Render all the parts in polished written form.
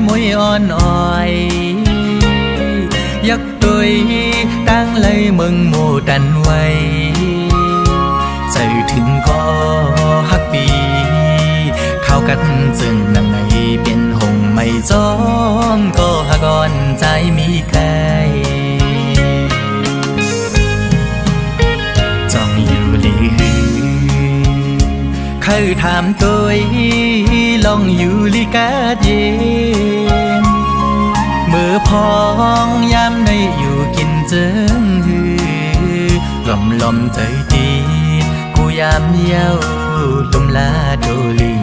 มวยอ่อนอ่อยยักตุยตั้งเลยมึงโมดันไว้ใจถึงก็ฮักปีเข้ากันจึงนังไงเป็นหงไม่จอมก็ฮักอ่อนใจมีใครจ้องอยู่ลีเคยถามตัวลองอยู่ลีกาเย็นมือพองยามในอยู่กินเจิงหือลมใจดีกูยามเย้าลมลาโดลี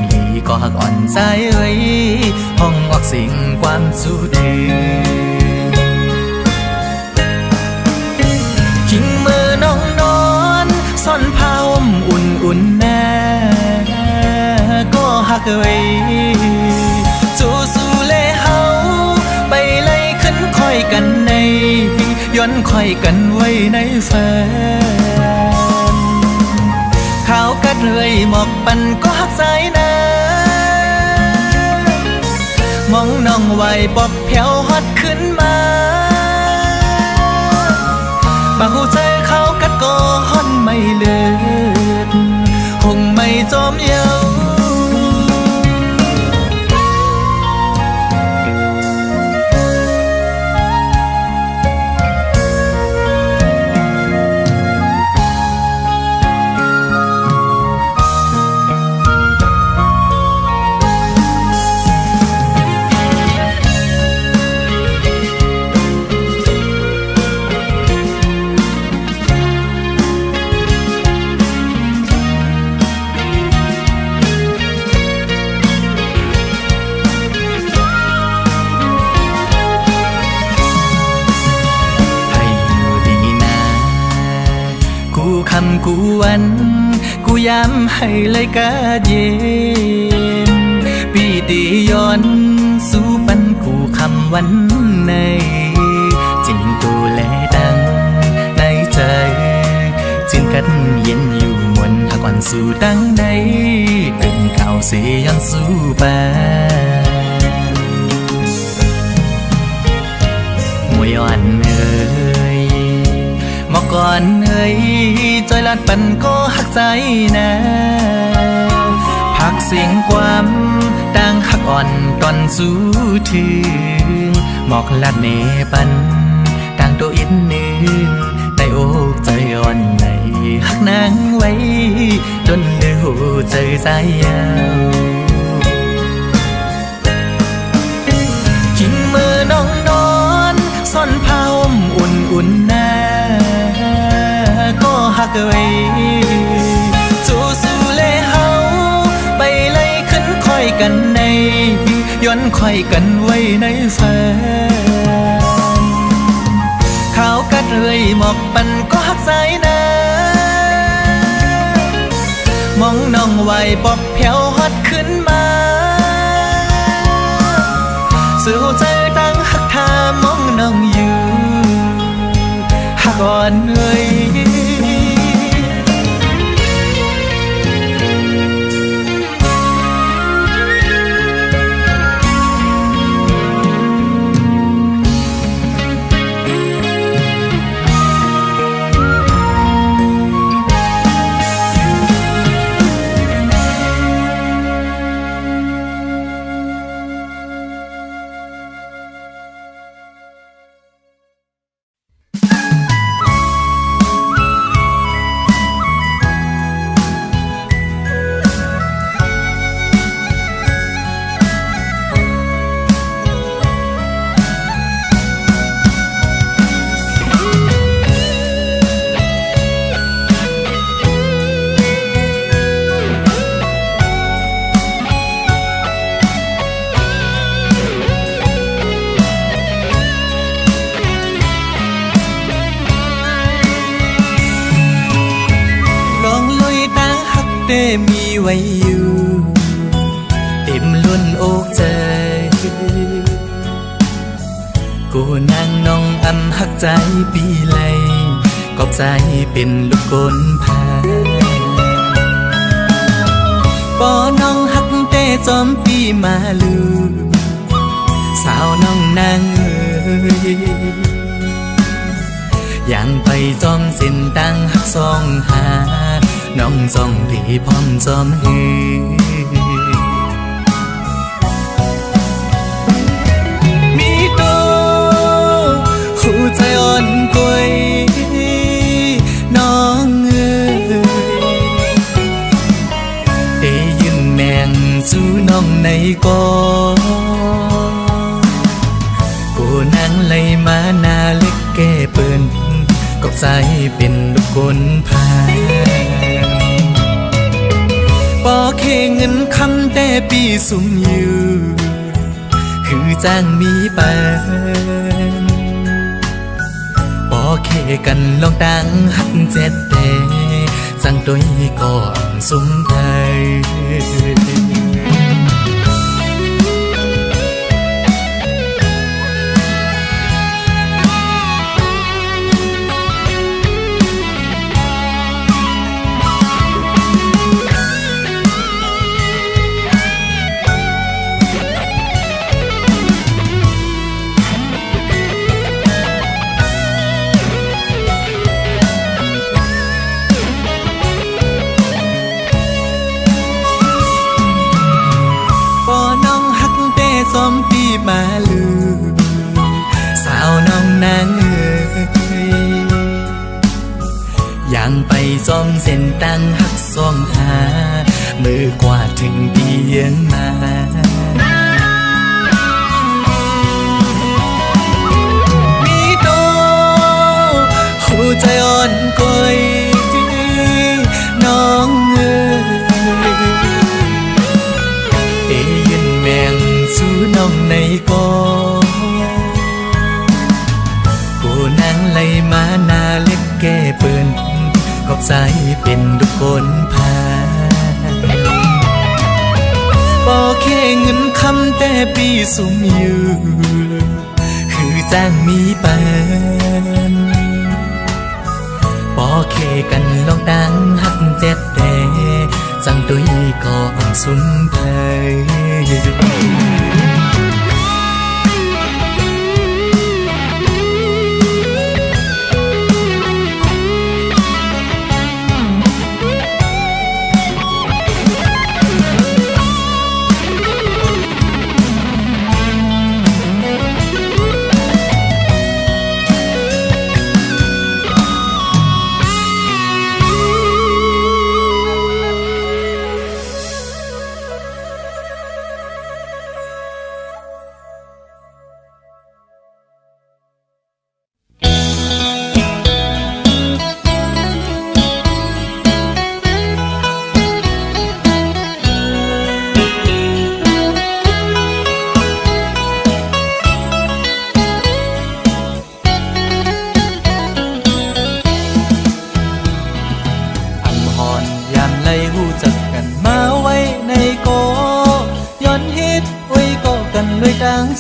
ก็หักอ่อนใจไว้ห้องออกสิ่งความสู้ถือขิงมือน้องนอนซ่อนผ้าห่มอุ่นแน่ก็หักไว้สู้เล่เฮาไปไล่ขึ้นค่อยกันในย้อนค่อยกันไว้ในแฟนขาวกัดเลยหมอกปันก็หักสายน้ำมองน้องไหวปอกแผ่วฮอดขึ้นมาบ่หูใจเขากัดก็ฮอนไม่เลิศคงไม่จอมเยาคำกูวันกูย้ำให้เลยกาเย็นปีดีย้อนสู้ปันกูคำวันในจริงตูแลดังในใจจินกันเย็นอยู่มนหากวันสู้ดังในตึงข่าวเสียงสู้ไปมวยอ่อนเอ่ยมอก่อนเอ้ยจอยลัดปันก็หักใจนะพักเสียงความดังหักอ่อนตอนสู้ถึงหมอกลัดเนปันดังตัวอินนึงในอกใจอ่อนในหักนางไว้จนเดือดใจใจยาวขิงมือน้องนอนซ่อนผ้าห่มอุ่นแน่ก็หักไว้สู้เล่เฮาไปไล่ขึ้นค่อยกันในย้อนค่อยกันไว้ในแฟนขาวกัดเลยหมอกปันก็หักสายน้ำมองน้องไหวปอกแผ่วฮอดขึ้นมาสู้ใจตั้งหักทามองน้องอยู่หักอ่อนเอ้ยมีไว้อยู่เต็มล้นอกใจกูนางน้องอำหักใจปีไลกอบใจเป็นลูกกลพาปอน้องหักเตจอมปีมาลู าวน้องนางเอ๋ยยังไปจอมสินตั้งหักสองหาน้องจองที่พร้อมจอมหือมีโตหูใจอ่อนกวยน้องเอ๋ยได้ยินแมงจูน้องในกอกูนั่งไล่มาหน้าเล็กแก่เปิ้นก็ใจเป็นลูกคนพาบ่เคเงินคำแต่ปีสุ่มอยู่คือจ้างมีปานบ่เคกันลองดังหักเจ็ดแต่สั่งตัวก่อนสุ่มไทยซ้อมปีมาลือสาวน้องนางเอ๋ยยังไปซ้อมเส้นตั้งหักซ้อมหามือกว่าถึงเตียงมามีโตหูใจอ่อนกวยน้องเอ๋ยแมงสู้น้องในกอกูนั่งไล่มาหน้าเล็กแก่เปิ้นขอบใจเป็นทุกคนพาบ่แค่เงินคำแต่ปีสุ่มอยู่คือจ้างมีปานบ่แค่กันลองดังหักเจ็ดแต่จังตุ้ยก่อนสุนไทย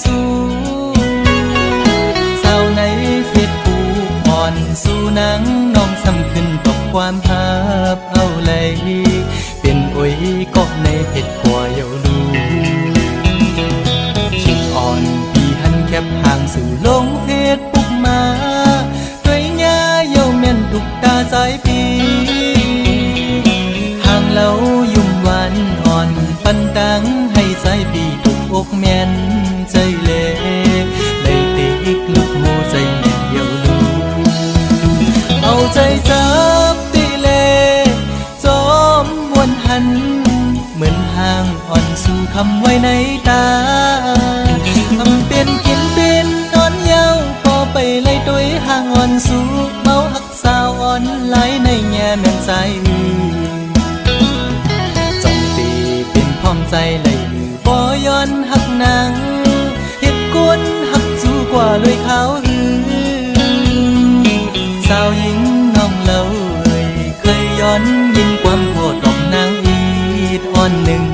สู้สาวในเฟซบุ๊กอ่อนสู้นางน้องซ้ำขึ้นตกความภาพเอาเลยเป็นโอ้ยก็ในเพจกว่าเยาลูคิดอ่อนพี่หันแคบห่างสู่ลงเฟซบุ๊กมาด้วยหน้าเยาเมียนทุกตาสายปีห่างเรายุ่มหวานอ่อนปันดังให้สายปีทุกอกเมียนใจเล่ได้ติกลูกโมใจเดียวลูเอาใจจับตีเล่จอมวนหันเหมือนห่างอ่อนสู่คำไว้ในตาทำเป็นกินเป็นนอนเย้าพอไปไล่ตัวห่างอ่อนสู่เมาหักสาวอ่อนไหลในแง่แม่นใจจงตีเป็นพร้อมใจเลยบ่ย้อนหักนางเฮ็ดกวนหักสู้กว่าเลยขาวหือสาวหญิงน้องเล่าเคยย้อนยินความโกรธของนางอีดอ่อนหนึ่ง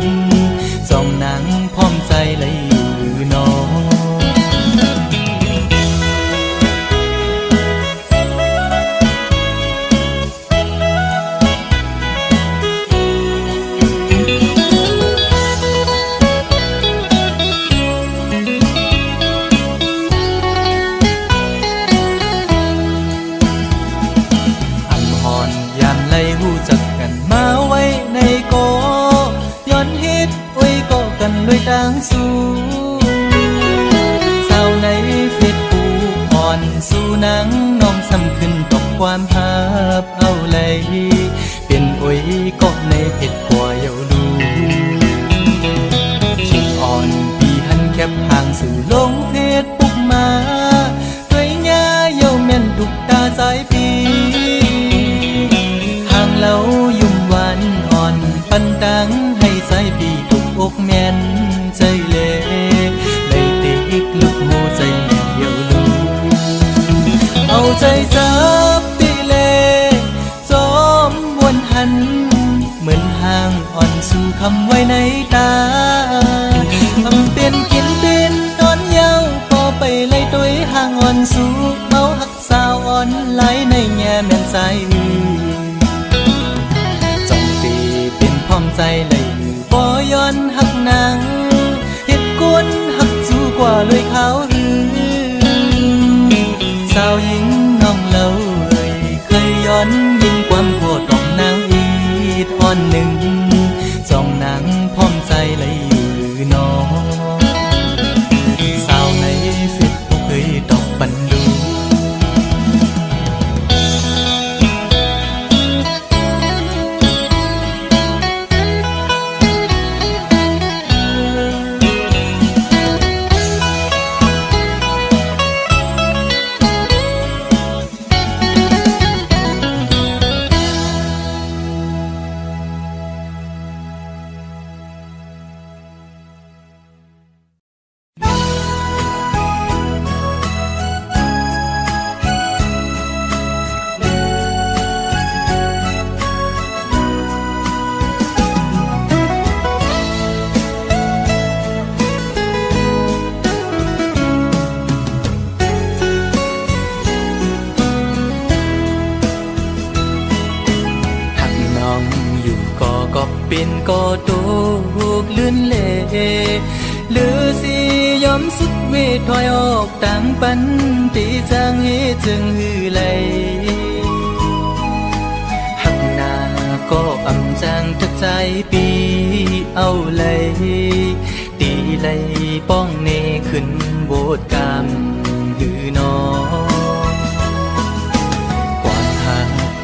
สองนางพร้อมใจเลยอยู่น้อง นางน้องซ้ำขึ้นตกความหับเอาเลยเป็นโอยก็ในเผ็ดกว่าเยาดูคิงอ่อนปีหันแคบห่างสื่อลงเพจปุ๊บมาด้วยหญ้าเยาแม่นทุกตาสายปีห่างเล่ายุ่มหวานอ่อนปันตังให้สายปีทุกอกแม่นใจเล่ได้ติกลุกโมใจเยาดูเอาใจจับตีเล่จอมวนหันเหมือนห่างอ่อนสู่คำไว้ในตาทำเป็นกินเป็นนอนเย้าพอไปไล่ตัวห่างอ่อนสู่เอาหักสาวอ่อนไหลในแง่แม่นใจจงตีเป็นพร้อมใจเลยบ่ย้อนหักนางเหตุกวนหักสู้กว่าเลยขาวหือสาวหญิงน้องเล่าเคยย้อนยินความโกรธของนางอีดอ่อนหนึ่งจองนางพร้อมใจเลยอยู่นอสาวในเฟซบุ๊กเคยตอบปันดูเป็นก็ตูกลื่นเล่หรือสิยอมสุดเวทถอยออกต่างปันตีจางเหจึงหือไหลหักหน้าก็อำจางทักใจปีเอาเลยตีไหลป้องเนขึ้นโบดกามหือนอ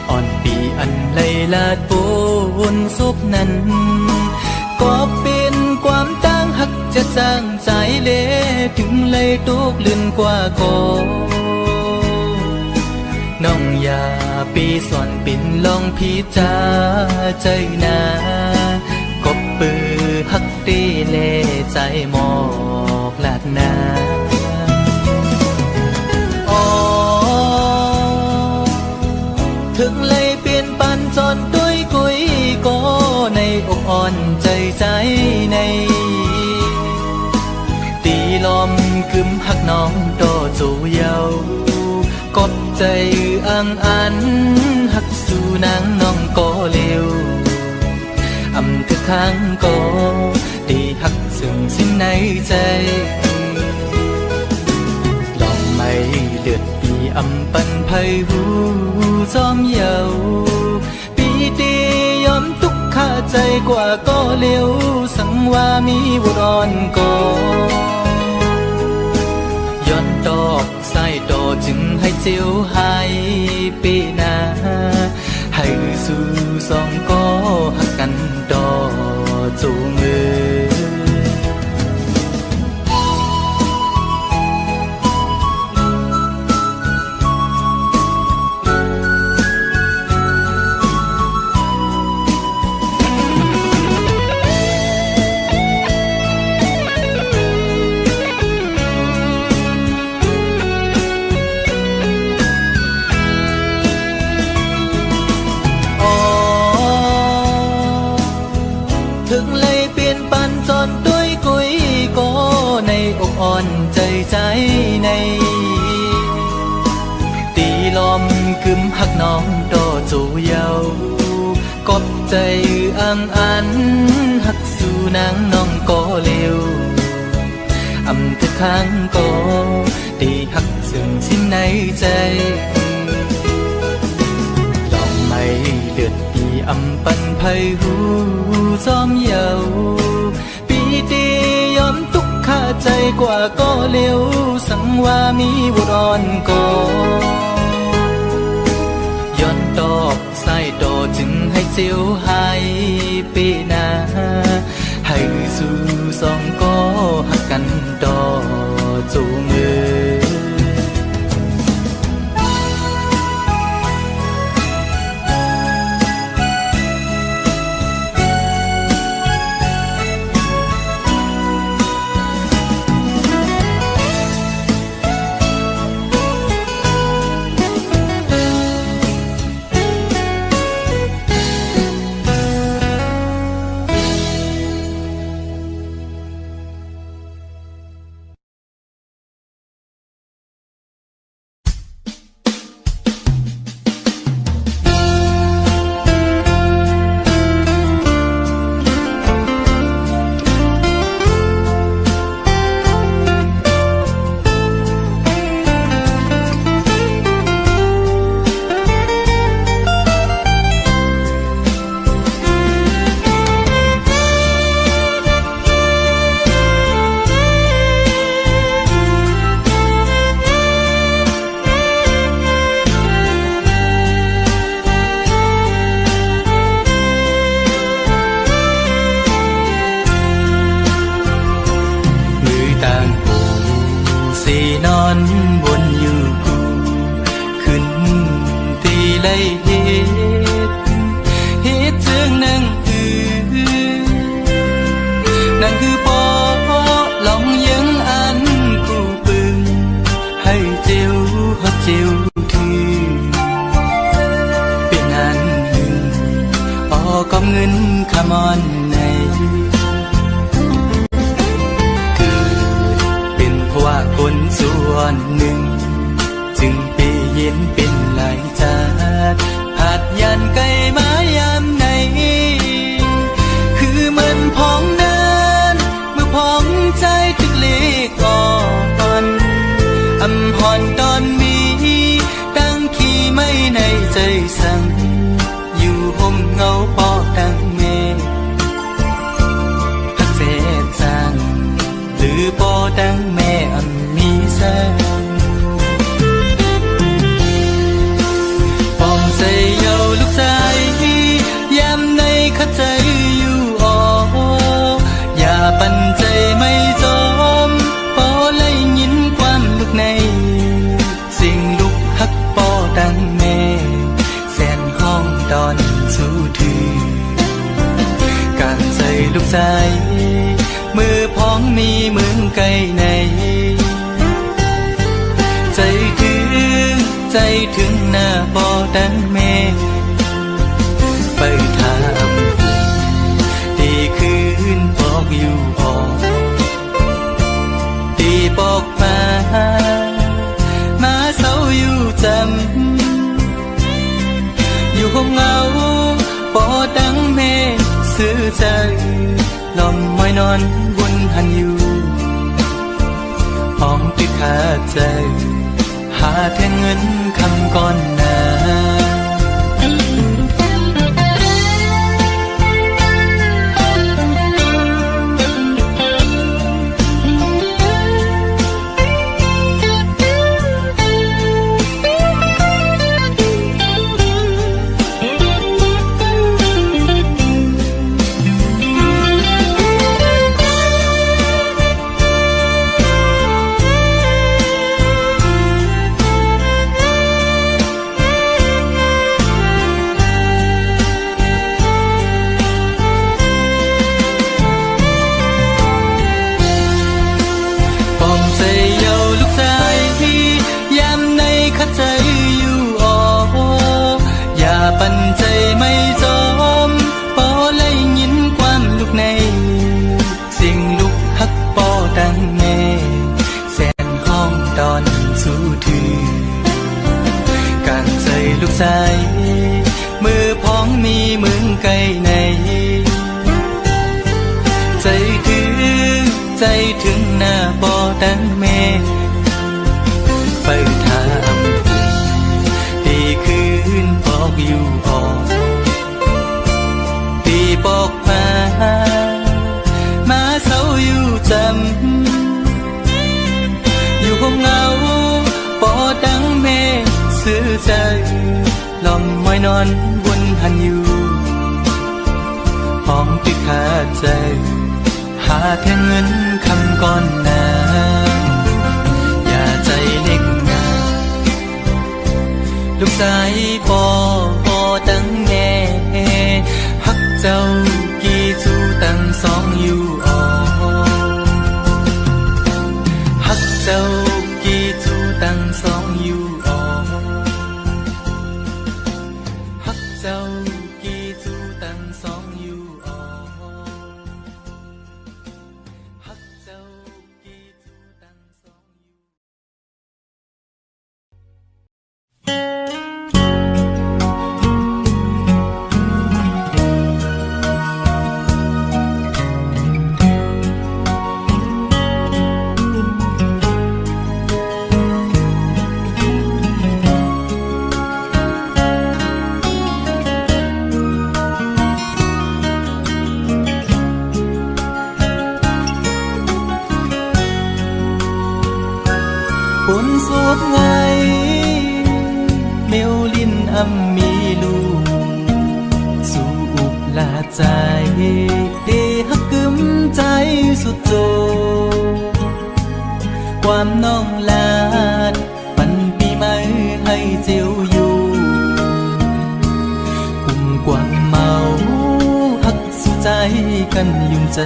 อ่อนปีอันไหลลาดปูนซุบนั้นก็เป็นความตั้งหักจะจางใจเละถึงเลยตุกลื่นกว่าก็น้องอย่าปีสอนปิ่นลองพิจาใจนากบปือหักตีเล่ใจหมอกลาดนาถึงเลยเปลี่ยนปันจนด้วยกุยก็ในอกอ่อนใจใจในตีลมกึมหักน้องโตจูเยากดใจอังอันหักสู่นางน้องก็เร็วอำทึกข้างก็ตีหักซึ่งสิ้นในใจลองไม่เดือดปีอำปันไพหูจอมเยาปีตียอมทุกข้าใจกว่าก็เร็วสังว่ามีบุรอนก็ย้อนตอกใส่ต่อจึงให้เจียวหายปีนาให้สู่สองก็หักกันต่อจูงมือถึงเลยเปลี่ยนปันจนด้วยกุยก็ในอกอ่อนใจใจในตีลมกึมหักน้องโตจูเยากบใจอังอันหักสู่นางน้องก็เร็วอำทึกข้างก็ตีหักซึ่งสิ้นในใจลองไม่เดือดปีอำปันไพหูจอมเยาปีตียอมทุกข้า ใจกว่าก็เลี้ยวสังว่ามีบุรอนก่อย้อนตอบใส่ดอจึงให้เจียวหายปีนาให้สู่สองก็หักกันดอจูงเอ๋ยนอนบนอยู่กูขึ้นตีไล่เหตุถึงนั่งนั่นคือปอลองยังอันกูปึงให้เจียวฮอดเจียวถือเป็นงานหนึ่งออกอบเงินขมอนในว่าคนส่วนหนึ่งจึงไปเย็นเป็นหลายจาดผาดยันไกลมายามไหนคือมันพองนั้นเมื่อพองใจตึกเล็กอ่อนอำหอนตอนมีตั้งขี้ไม่ในใจสั่งอยู่ห่มเงาปอตั้งเมพักเสียจางหรือปอตั้งแม่มีแสงปอมใจเยาลูกชายยามในข้าใจอยู่อ่ออย่าปั่นใจไม่จมปอไล่ยินความลูกในสิ่งลูกฮักปอดังแม่แสนห้องดอนสู้ถือการใจลูกชายมือพ้องมีมือไกลในใจถึงหน้าปอดังแม่ไปทำดีคืนบอกอยู่ออกดีบอกมาเศร้าอยู่จำอยู่ห้องเงาปอดังแม่ซื้อใจลมไว้นอนบนหันอยู่ห้องติดขาใจหาแทนเงินคำก่อนหน้าปั่นใจไม่จมปอไล่ยินความลูกในสิ่งลูกฮักปอดังแม่แสนห้องดอนสู้ถือการใจลูกชายมือพ้องมีมือไกลในใจถึงหน้าปอดังแม่ไปทำดีคืนบอกอยู่ออกดีบอกมาเศร้าอยู่จำ อนวนหันอยู่ป้องไปขาดใจหาแค่เงินคำก่อนหน้าอย่าใจเล็กนะลูกสายปอตั้งแง่ฮักเจ้ากี่สู้ตั้งสองอยู่อ่อฮักเจ้ากี่สู้ตั้งสองอยู่อ่อฮักเจ้ากี่สู้ตั้งสองอยู่อ่อฮักเจ้ากี่สู้ตั้งสองอยู่ฝนสวดไงเมวลินอำมีลูกสู่อุกลาใจเดฮักกึมใจสุดโจความน้องลาดปันปีใหม่ให้เจียวอยู่กุมกวางเมาฮักสู่ใจกันยุ่งใจ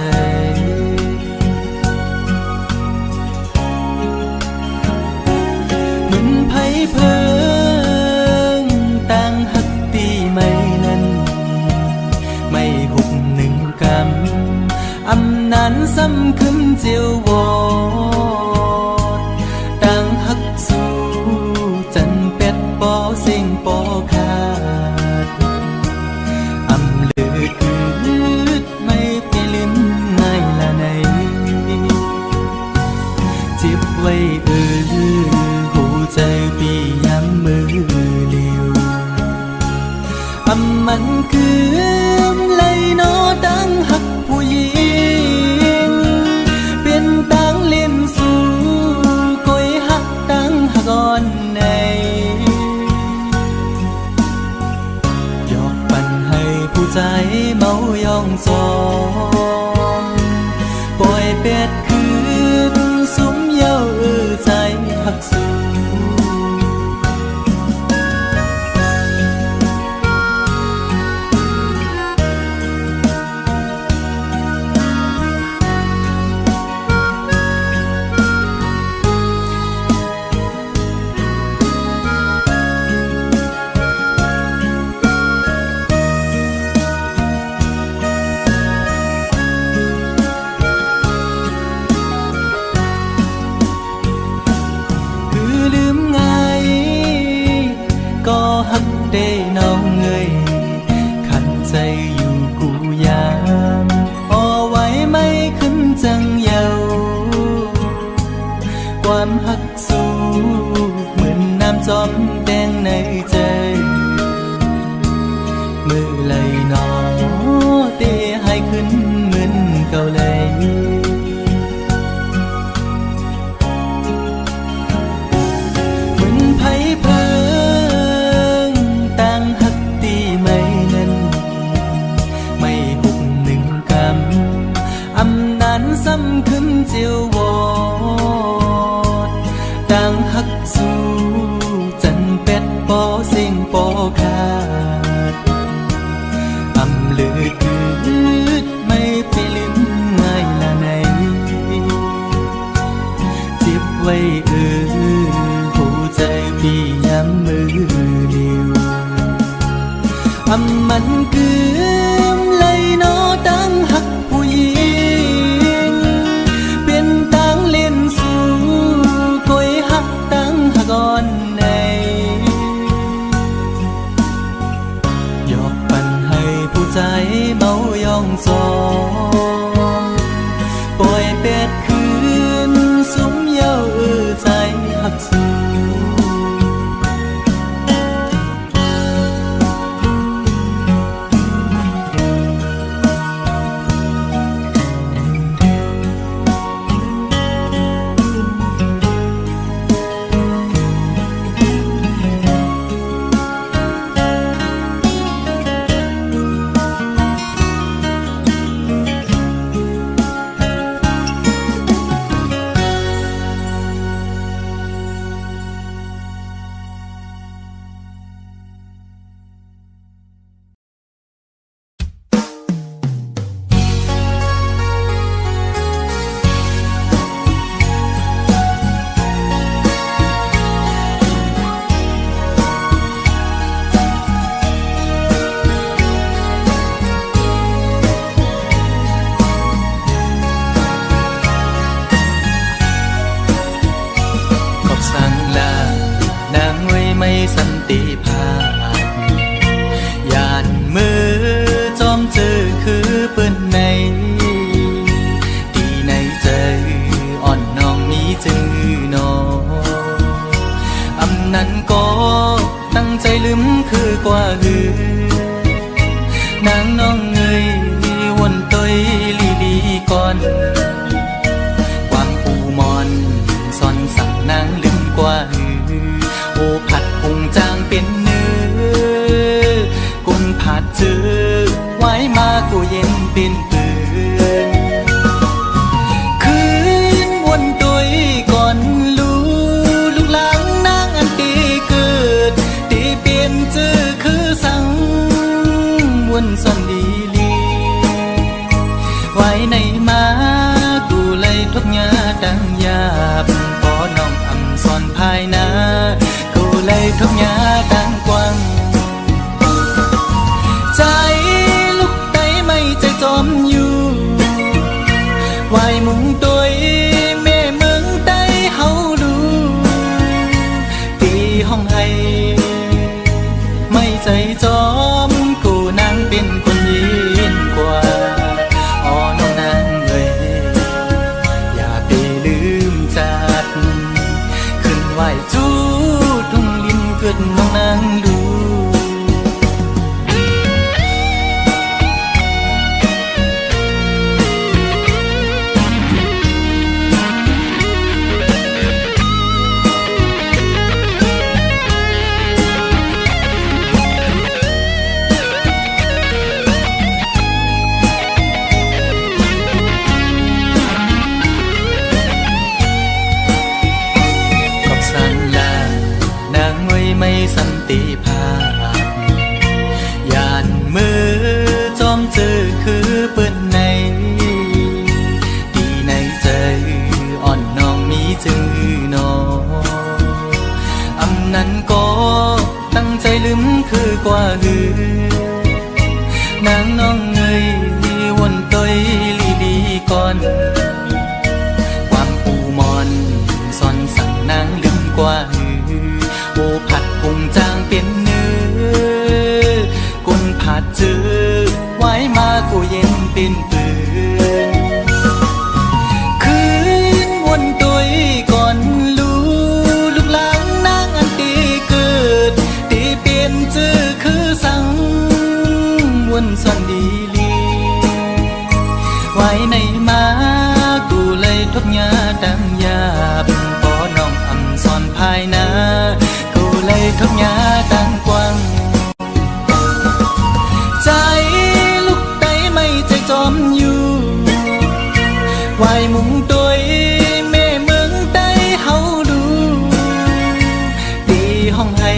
เพิ่งตั้งหักตีไม่นั้นไม่หุบหนึ่งกำอำนั้นซ้ำขึ้นเจียววอดตั้งหักสู่จันเป็ดปอเสียงปอขาดอำเลือคืดไม่ไปลิ้นง่ายละในเจ็บไว้ใจปีย้ำมือเลียวมันคือเลยนอตั้งหักผู้หญิงเป็นตั้งเล่นสู่ก้อยหักตั้งหักอ่อนในหยอกปั่นให้ผู้ใจเมายองซองปล่อยเป็ดคืนสุมเย้าใจหักสู่ได้น้องเงยขันใจอยู่กูยามเอาไว้ไม่ขึ้นจังเยาความหักสู้เหมือนน้ำจอมแดงในใจมือไหลนอเตะให้ขึ้นเหมือนเก่าเลยเหมือนไผ่เพลิงตั้งหักตีไม่นั้นไม่หุบหนึ่งกำอำนั้นซ้ำขึ้นเจียววอดตั้งหักสู่จันเป็ดปอเสียงปอขาดอำเลือคืดไม่ไปลืมง่ายละในเจ็บไว้หัวใจพี่ย้ำมือเดียวมันคือเลยนอตั้งหักผู้หญิงเป็นตั้งเล่นสู่ก้อยหักตั้งหักอ่อนในหยอกปั่นให้ผู้ใจเมายองซองปล่อยเป็ดคืนสุมเย้าใจหักสู่ ำนั้นก็ตั้งใจลืมคือกว่าหือนางน้องเอ้ยวนตยลีลีก่อนความปูมอนซ่อนสั่งนางลืมกว่าหือโอผัดพุงจางเป็นเนื้อกุนผัดเจอไว้มากูเย็นเป็นปืนคืนวนตยก่อนลูกหลังนางอันตีเกิดตีเปลี่ยนเจอคือสั่งวนซ่อนดีลีไว้ในมากูเลยทุกยาดังยาบพอน้องอำซ่อนภายนากูเลยทุกยาดังกว้างใจลูกไตไม่ใจจอมอยู่ไว้มุงตัวแม่เมืองไตเฮาดูตีห้องให้ไม่ใจจอมกูนางเป็นคนยินกว่าอ๋อน้องนางเอ้ยอย่าไปลืมจัดขึ้นไหวจูทุ่งลิ้นเกิดน้องนางดูไม่สันติภาพยานมือจอมเจอคือเปิ้นในที่ในใจอ่อนน้องมีจือน้องอำนั้นก็ตั้งใจลืมคือกว่าหือนางน้องเอ้ยวนตยลีดีก่อนความปูมอนซ่อนสั่งนางลืมกว่าหือโอผัดพุงจางเป็นเนื้อกุนผัดเจอไว้มากูเย็นเป็นปืนคืนวนตยก่อนลูกหลังนางอันตีเกิดตีเปลี่ยนเจอคือสั่งวนซ่อนดีลีไว้ในมากูเลยทุกยาดังยาบพอน้องอำซ่อนภายนาเลยทุกยาดังกว้างใจลูกไตไม่ใจจอมอยู่ไว้มุงตัวแม่เมืองไตเฮาดูตีห้องให้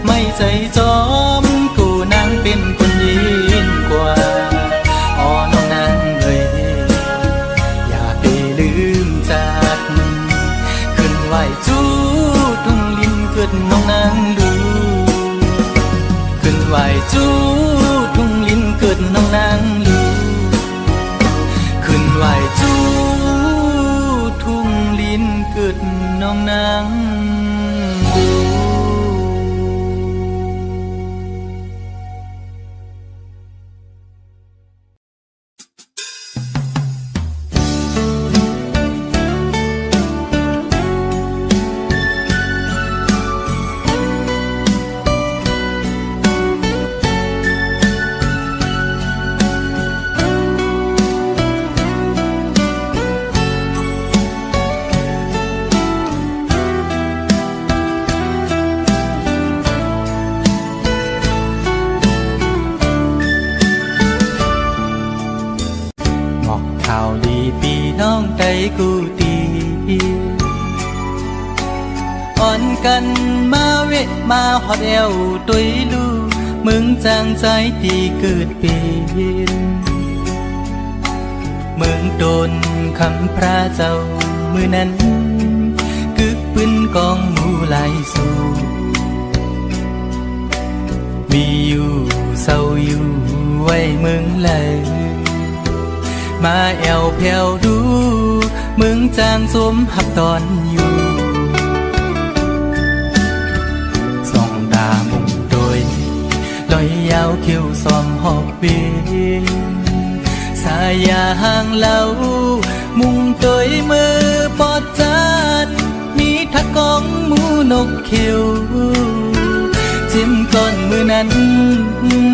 ไม่ใจจอมกูนางเป็นคนยินกว่าอ๋อน้องนางเอ้ยอย่าไปลืมจัดขึ้นไหวจูเกิดน้องนางดูขึ้นไหวจูทุ่งลิ้นเกิดน้องนางดูขึ้นไหวจูทุ่งลิ้นเกิดน้องนางดูน้องใจกูดีอ่อนกันมาเวะมาหอดเอวตุยลูมึงจางใจที่เกิดเป็นเมืองโดนคำพระเจ้ามือนั้นกึกปืนกองหมูลายสูมีอยู่เศร้าอยู่ไว้เมืองเลยมาแอวแผ่วดูมึงจางสมหับตอนอยู่ส่องตามุงโดยลอยยาวคิ้วซ้อมหอบเบียงสายาห่างเล่ามุงโดยมือปอดจัดมีทักกองหมู นกเขียวจิ้มก้อนมือนั้น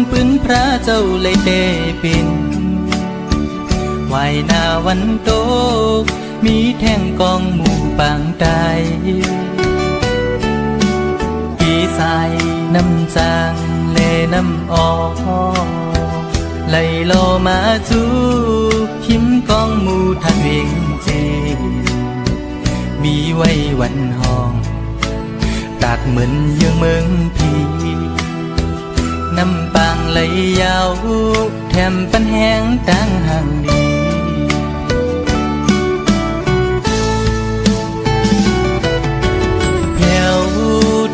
ปืนพระเจ้าเลยเตปินไหวหน้าวันโตมีแท่งกองหมู่ปางตายปีสายน้ำจางเลน้ำออกไล่โลมาจูหิมกองหมู่ทันเวงเจมีไว้วันห้องตัดเหมือนยังเมืองพีน้ำปางไหลยาวแถมปันแห้งตั้งห่างดีแผ่ว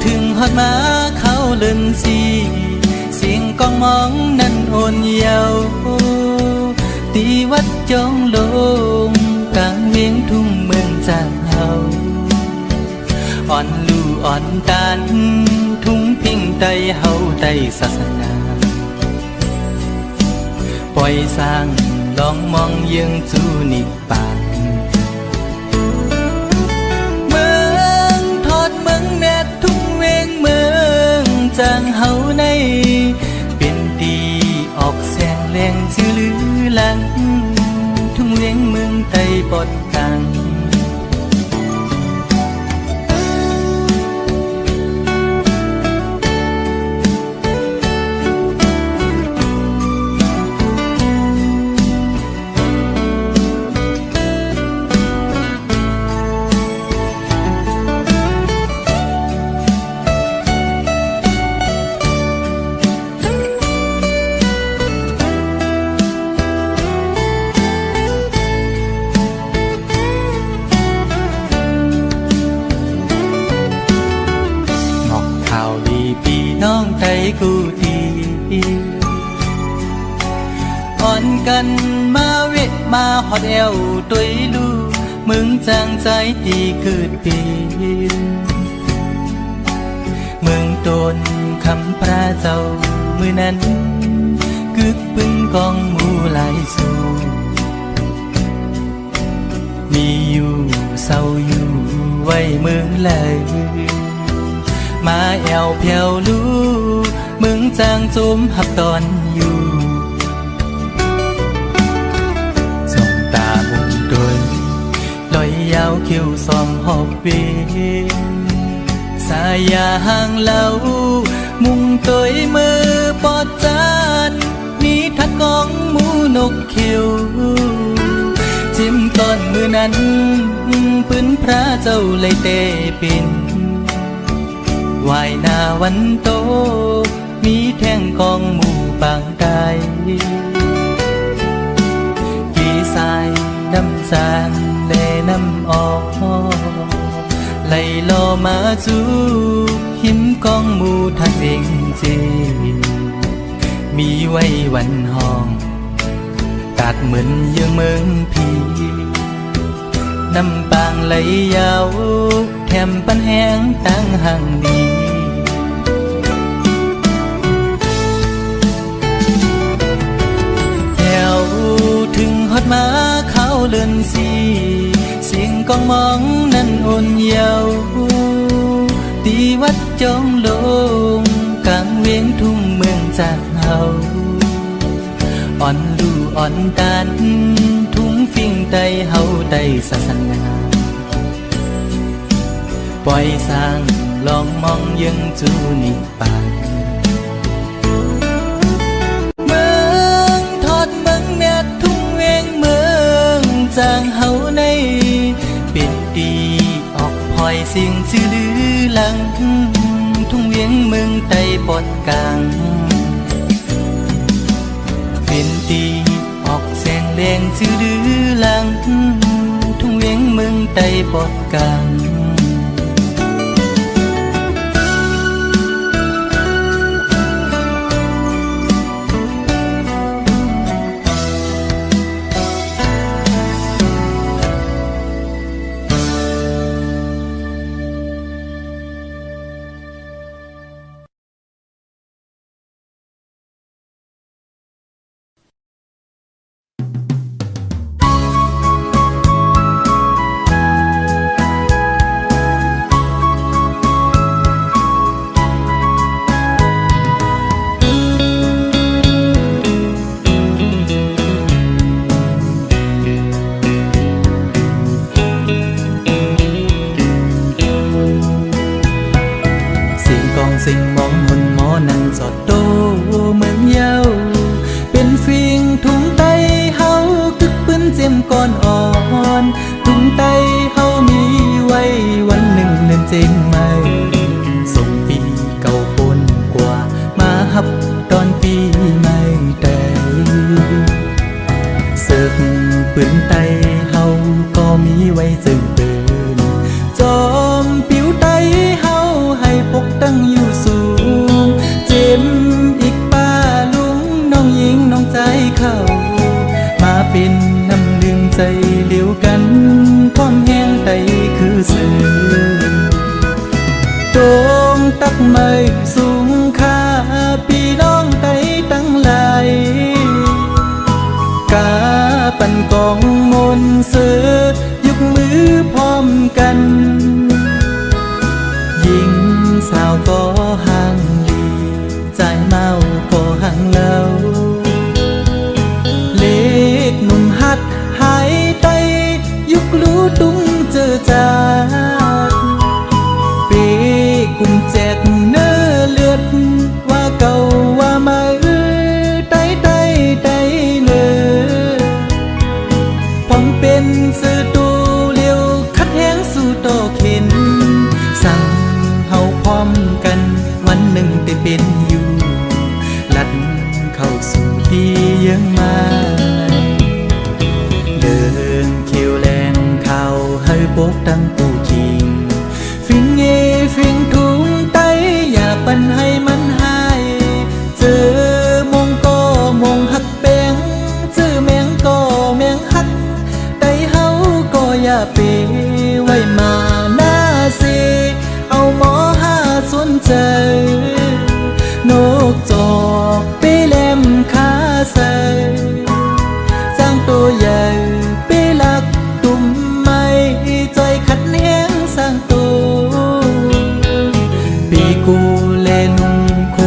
ถึงฮอดมาเขาเลินสีเสียงกองมองนั้นโอนเยาวตีวัดจองลงกลางเวียงทุ่งเมืองจากเฮาอ่อนลู่อ่อนตานทุ่งพิงไตเฮาไตศาสนาปล่อยสร้างลองมองยังจูนิปานเมืองทอดเมืองแนดทุ่งเวงเมืองจางเฮาในเป็นตีออกแสงแรงชื่อลือหลังทุ่งเวงเมืองไตปอดกลางน้องไทยกูทีอ่อนกันมาเวะมาหอดเอวตุยลูมึงจางใจตีเกิดปีมึงโดนคำพระเจ้ามือนั้นกึกปึงกองหมู่หลายสู่มีอยู่เศร้าอยู่ไว้เมืองเลยมาแอวเพียวลูมึงจางจุมหับตอนอยู่ส่องตามุงโดยลอยยาวคิวซอมหอบเวสายาห่างเล่ามุงตัวมือปอดจานมีทัดกองหมูนกเขียวจิ้มก้อนมือนั้นปืนพระเจ้าเลยเตปินวายหน้าวันโตมีแท่งกองหมู่ปางตายกี่สายน้ำจางเลน้ำออกไล่โลมาจูหิมกองหมู่ทันเองเจมีไว้วันห้องตัดเหมือนยังเมืองพีน้ำปางไหลยาวแถมปันแห้งตั้งห่างดีแถวถึงฮอดมาเขาเลินสีเสียงกองมองนั้นโอนเยาวตีวัดจองลงกลางเวียงทุ่งเมืองจากเฮาอ่อนลู่อ่อนตานทุ่งฟิงไตเฮาไตศาสนาปล่อยสร้างลองมองยังจูนิปานเมืองทอดเมืองแนดทุ่งเวงเมืองจางเฮาในเป็นดีออกพลอยเสียงชื่อลือหลังทุ่งเวียงเมืองไตปอดกลางเป็นตีออกแสงแดงชื่อลือหลังทุ่งเวียงเมืองไตปอดกลาง เ สิ่งมองหนหมอนั่งจอดโตเมืองเยาเป็นฟิงถุงไตเฮากึกปืนเจียมก่อนอ่อนถุงไตเฮามีไว้วันหนึ่งเนินเจงไม่ส่งปีเก่าปนกว่ามาฮับตอนปีไม่ได้เสึกปืนไตเฮาก็มีไว้จึงปืนจอมผิวไตเฮาให้ปกตั้งอยู่สูงเจ็มอีกป้าลุงน้องหญิงน้องใจเขามาเป็นน้ำหนึ่งใจเดียวกันความแห้งไตคือสื่อโดงตักไม่สูงค่าพี่น้องไตตั้งหลายกาปั่นกองมนเสือยกมือพร้อมกันยิงสาวก็ห่างลีใจเมาก็ห่างเล่าเล็กหนุ่มหัดหายไตยุกรู้ตุ้งเจอจาดปีกุมแจกเนื้อเลือดว่าเก่าว่ามาไตเลยผมเป็นสื่อตูเลียวคัดแห้งสู่โตเข็นสั่งเฮาพร้อมกันวันหนึ่งได้เป็นอยู่ลัดเข้าสู่ที่ยังมาเดินเขียวแรงเข้าให้ปกตั้งปูจริงฟิงฟิงถุงไตอย่าปันให้มันหายเจอมงก็มงหักแบงเจอแมงก็แมงหักไตเฮาก็อย่าเปไว้มาหน้าเสเอาหมอหาสนใจนกจอกไปแหลมขาใส่สร้างตัวใหญ่ไปลักตุ่มไม้จอยขัดแห้งสร้างตัวปีกูแลนุ่งโค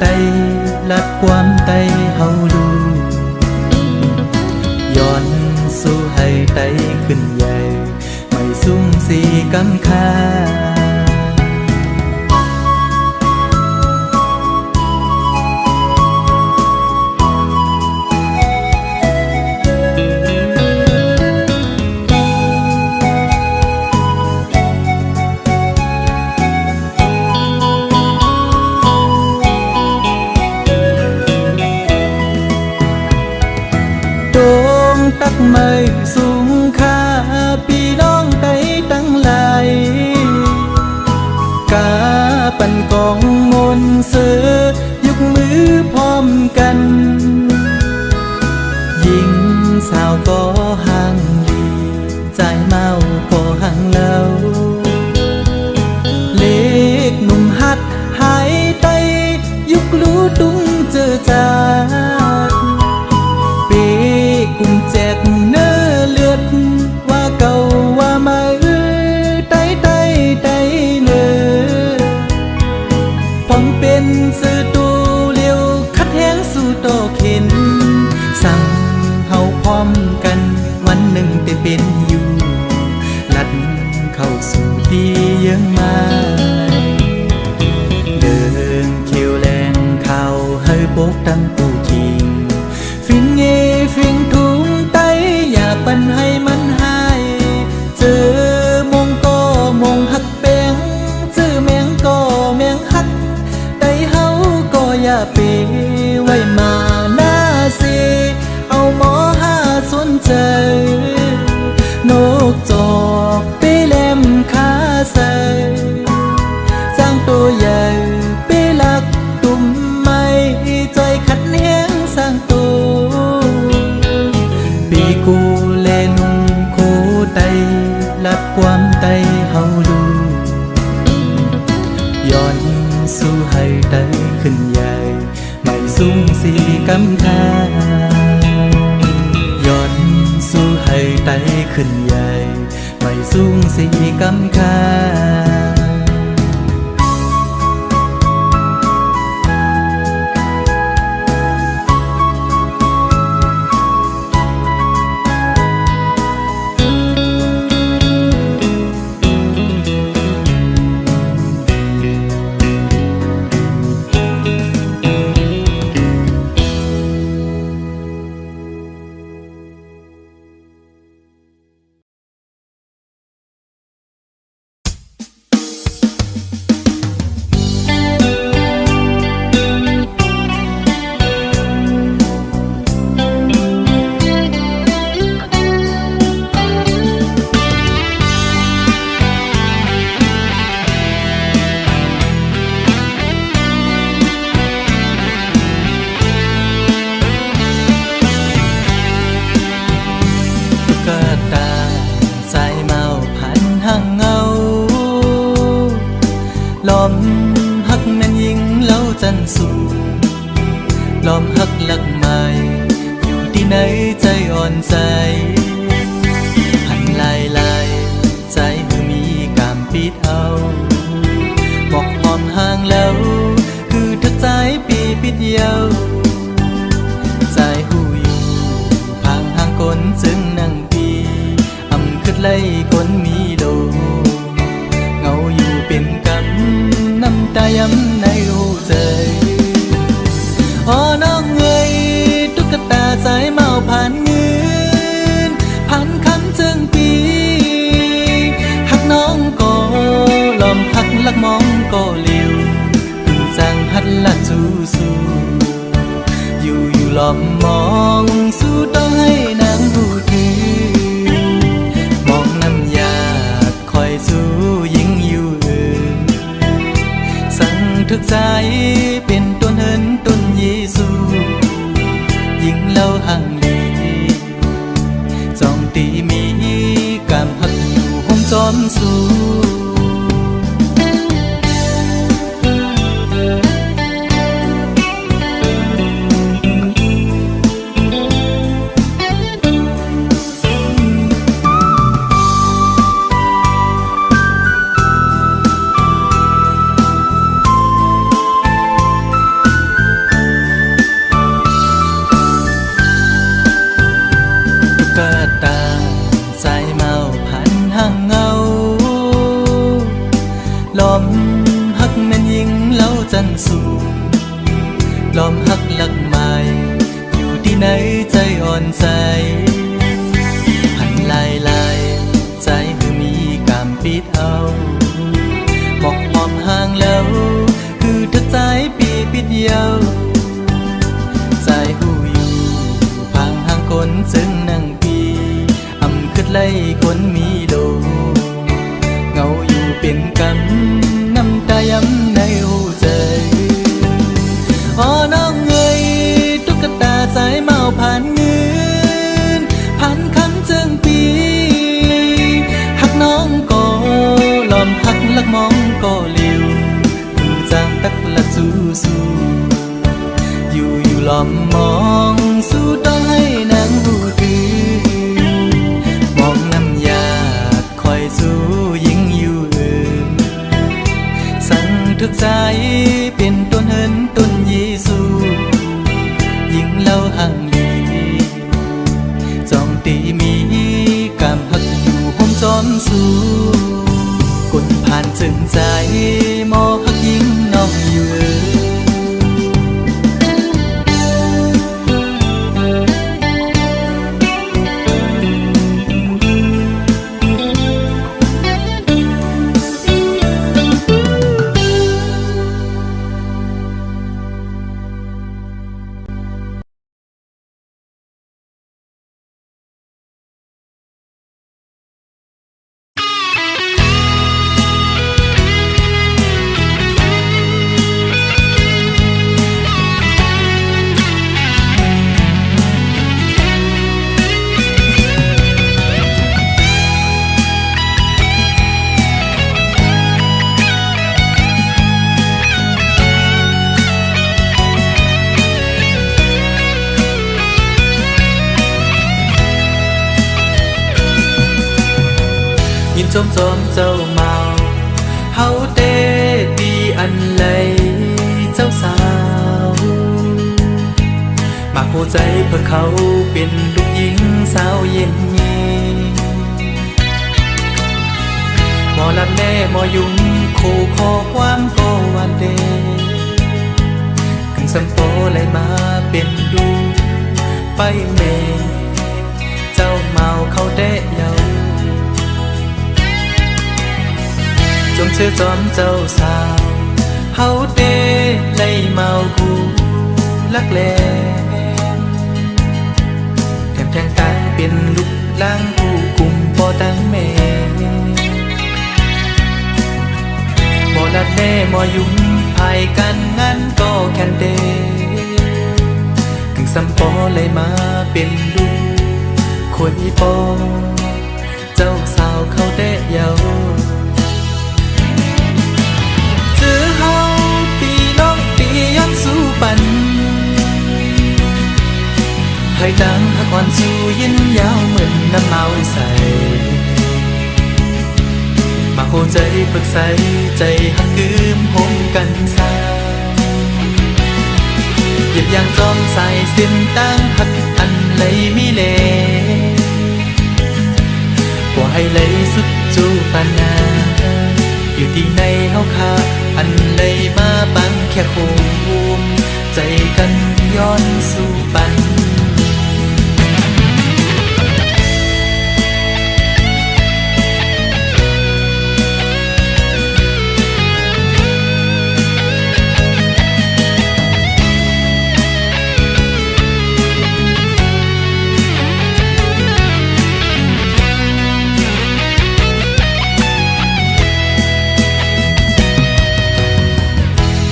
ไตลัดความไตเฮาดูย้อนสู้ให้ไตขึ้นใหญ่ไม่สูงสีกำคาตักไม่สูงค่าพี่น้องไตตั้งหลายกาปั่นกองมนเสือยกมือพร้อมกันยิงสาวก็ห่างลีใจเมาก็ห่างเล่าเล็กหนุ่มหัดหายไตยุกรู้ตุ้งเจอจาดกุมแจกเนื้อเลือดว่าเก่าว่ามาไตเลยผมเป็นสื่อตูเลียวคัดแห้งสู่โตเข็นสั่งเฮาพร้อมกันวันหนึ่งได้เป็นอยู่ลัดเข้าสู่ที่ยังมาเดินเขียวแรงเข้าให้ปกตั้งปูจริงฟิงฟิงถุงไตอย่าปันให้มันหายเจอมงก็มงหักแบงเจอแมงก็แมงหักไตเฮาก็อย่าเปไว้มาหน้าเสเอาหมอหาสนใจนกจอกไปแหลมขาใส่สร้างตัวใหญ่ไปลักตุ่มไม้จอยขัดแห้งสร้างตัวปีกูแลนุ่งโคไตลัดความไตเฮาดูย้อนสู้ให้ไตขึ้นใหญ่ไม่สูงสีกำคาย้อนสู้ให้ไตขึ้นใหญ่ไม่สูงสีกำคา ลอมหักแม่นยิงเล่าจันสูลอมหักหลักใหม่อยู่ที่ไหนใจอ่อนใจหันลายลายใจเมื่อมีกามปิดเอาบอกหอมห่างแล้วคือทักใจปีปิดเยาใจหูอยู่พังห่างคนจึงนั่งปีอำคืดไล่คนมีโลเงาอยู่เป็นกำน้ำตาย้ำในหูใจอ๋อน้องเอ้ยตุ๊กตาใจเมาผ่านเงินผ่านคำจึงปีหักน้องก็ลอมหักลักมองก็เลี้ยวถึงจังหัดละจูสู้อยู่ลอมมองสู้ต้องให้นางหูถือมองน้ำยากคอยสู้ยิ่งอยู่อื่นสั่งทึกใจเป็นต้นเหินต้นเยซูยิ่งเล่าห่างลีจองตีมีกามหักอยู่ห้องจอมสู้กะตาใจเมาพันห่างเงาลอมหักแม่นยิงเล่าจันสูลอมหักหลักใหม่อยู่ที่ไหนใจอ่อนใจหันลายลายใจเมื่อมีกามปิดเอาบอกหอมห่างแล้วคือทักใจปีปิดเยาใจหูอยู่พังห่างคนจึงนั่งคืดไล่คนมีโลเงาอยู่เป็นกำน้ำตาย้ำในหูใจอ๋อน้องเอ้ยตุ๊กตาใจเมาผ่านเงินผ่านคำจึงปีหักน้องก็ลอมหักลักมองก็เลี้ยวดูจางตักละสู้สู้อยู่ลอมมองสู้ต้องให้นางหูถือสู้ยิ่งอยู่อื่นสั่งทึกใจเป็นต้นเหินต้นเยซูยิ่งเล่าห่างลีจองตีมีกามหักอยู่ห้องจอมสู้กดผ่านจึงใจมอหักยิ่งน้องอยู่จมเจ้าเมาเฮาเตตีอันเลยเจ้าสาวมาหัวใจเพื่อเขาเป็นลูกหญิงสาวเย็นนี้หมอลำแน่หมอยุ่งคู่ขอความก็วันเดกันสัมโปเลยมาเป็นดูไปเมเจ้าเมาเขาเตะเยาจมเชื่อจอมเจ้าสาวเฮาเต้ไล่เมาคู่ลักแลแถมแทงตาเป็นลูกล้างผู้กุมปอตั้งแม่บ่ลัดแน่บ่ยุ่งภายกันงั้นก็แค่นเดถึงสัมปอเลยมาเป็นลูกคนอีปอเจ้าสาวเขาเตะเยาจึ กอ่อนสู้ยินยาวเหมือนน้ำเมาใสมาโคใจปรึกใสใจหักกืมหมกันซาหยิบยางจอมใส่สิ้นตั้งหักอันเลยมีเลกว่าให้เลยสุดจูปานาอยู่ที่ในเฮาคาอันเลยมาบังแค่โคมใจกันย้อนสู่ปัน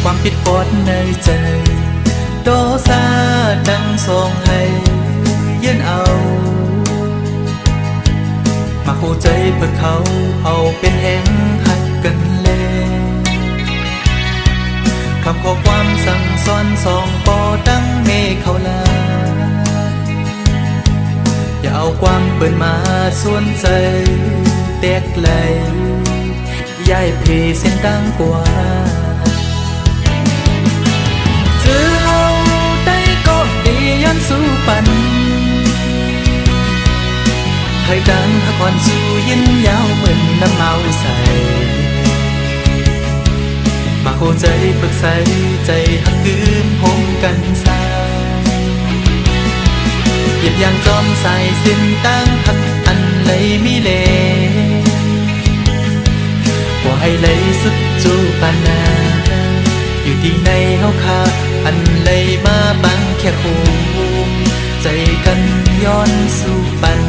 ความผิดปดในใจโตซาดังส่งให้ยืนเอามาคู่ใจเพื่อเขาเอาเป็นแห่งหักกันเลยคำข้อความสั่งสอนสองปอดังเมฆเขาลาอย่าเอาความเปิดมาส่วนใจแตกไหลย้ายเพเส้นดังกว่าซื้อเฮาได้ก็ดีย้อนสู้ปันให้ดังหักอ่อนสู้ยินยาวเหมือนน้ำเมาใสมาโคใจปรึกใสใจหักกืมหมกันซาหยิบยางจอมใส่สิ้นตั้งหักอันเลยมีเลกว่าให้เลยสุดจูปานาอยู่ที่ในเฮาคาอันเลยมาบังแค่โคมใจกันย้อนสู่ปัน